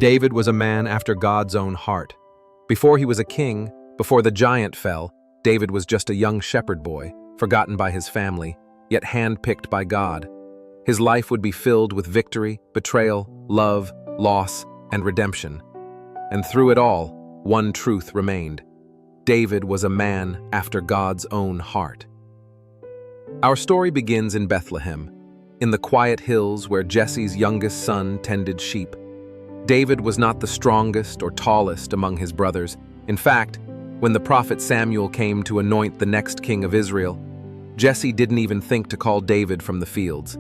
David was a man after God's own heart. Before he was a king, before the giant fell, David was just a young shepherd boy, forgotten by his family, yet handpicked by God. His life would be filled with victory, betrayal, love, loss, and redemption. And through it all, one truth remained. David was a man after God's own heart. Our story begins in Bethlehem, in the quiet hills where Jesse's youngest son tended sheep. David was not the strongest or tallest among his brothers. In fact, when the prophet Samuel came to anoint the next king of Israel, Jesse didn't even think to call David from the fields.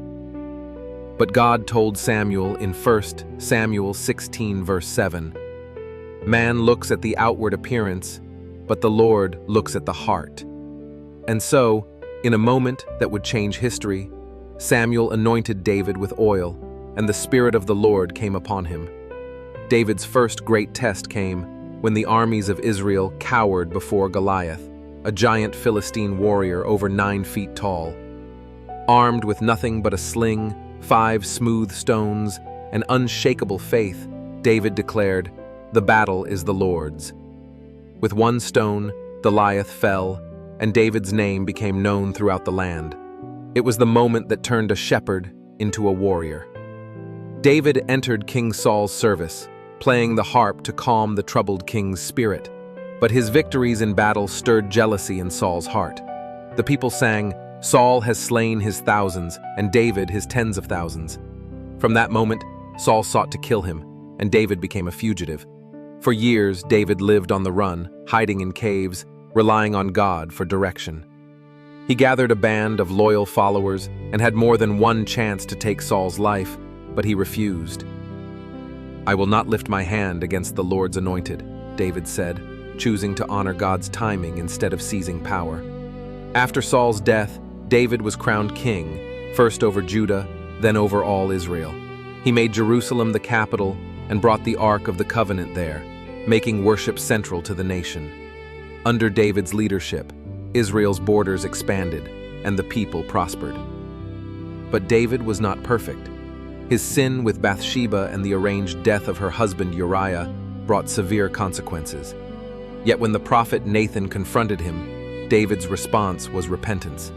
But God told Samuel in 1 Samuel 16 verse 7, "Man looks at the outward appearance, but the Lord looks at the heart." And so, in a moment that would change history, Samuel anointed David with oil, and the Spirit of the Lord came upon him. David's first great test came when the armies of Israel cowered before Goliath, a giant Philistine warrior over 9 feet tall. Armed with nothing but a sling, 5 smooth stones, and unshakable faith, David declared, "The battle is the Lord's." With 1 stone, Goliath fell, and David's name became known throughout the land. It was the moment that turned a shepherd into a warrior. David entered King Saul's service, playing the harp to calm the troubled king's spirit. But his victories in battle stirred jealousy in Saul's heart. The people sang, "Saul has slain his thousands, and David his tens of thousands." From that moment, Saul sought to kill him, and David became a fugitive. For years, David lived on the run, hiding in caves, relying on God for direction. He gathered a band of loyal followers and had more than one chance to take Saul's life, but he refused. "I will not lift my hand against the Lord's anointed," David said, choosing to honor God's timing instead of seizing power. After Saul's death, David was crowned king, first over Judah, then over all Israel. He made Jerusalem the capital and brought the Ark of the Covenant there, making worship central to the nation. Under David's leadership, Israel's borders expanded and the people prospered. But David was not perfect. His sin with Bathsheba and the arranged death of her husband Uriah brought severe consequences. Yet when the prophet Nathan confronted him, David's response was repentance.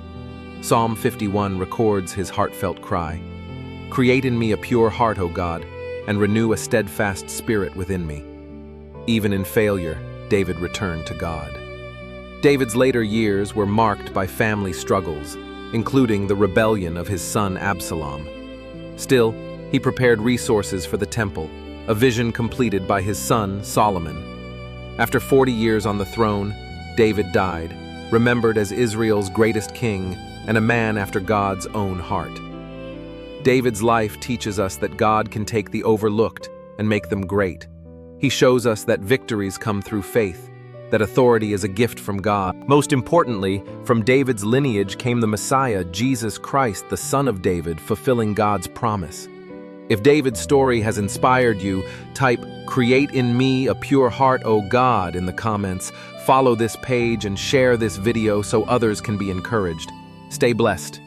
Psalm 51 records his heartfelt cry, "Create in me a pure heart, O God, and renew a steadfast spirit within me." Even in failure, David returned to God. David's later years were marked by family struggles, including the rebellion of his son Absalom. Still, he prepared resources for the temple, a vision completed by his son Solomon. After 40 years on the throne, David died, remembered as Israel's greatest king and a man after God's own heart. David's life teaches us that God can take the overlooked and make them great. He shows us that victories come through faith, that authority is a gift from God. Most importantly, from David's lineage came the Messiah, Jesus Christ, the Son of David, fulfilling God's promise. If David's story has inspired you, type "Create in me a pure heart, O God" in the comments. Follow this page and share this video so others can be encouraged. Stay blessed.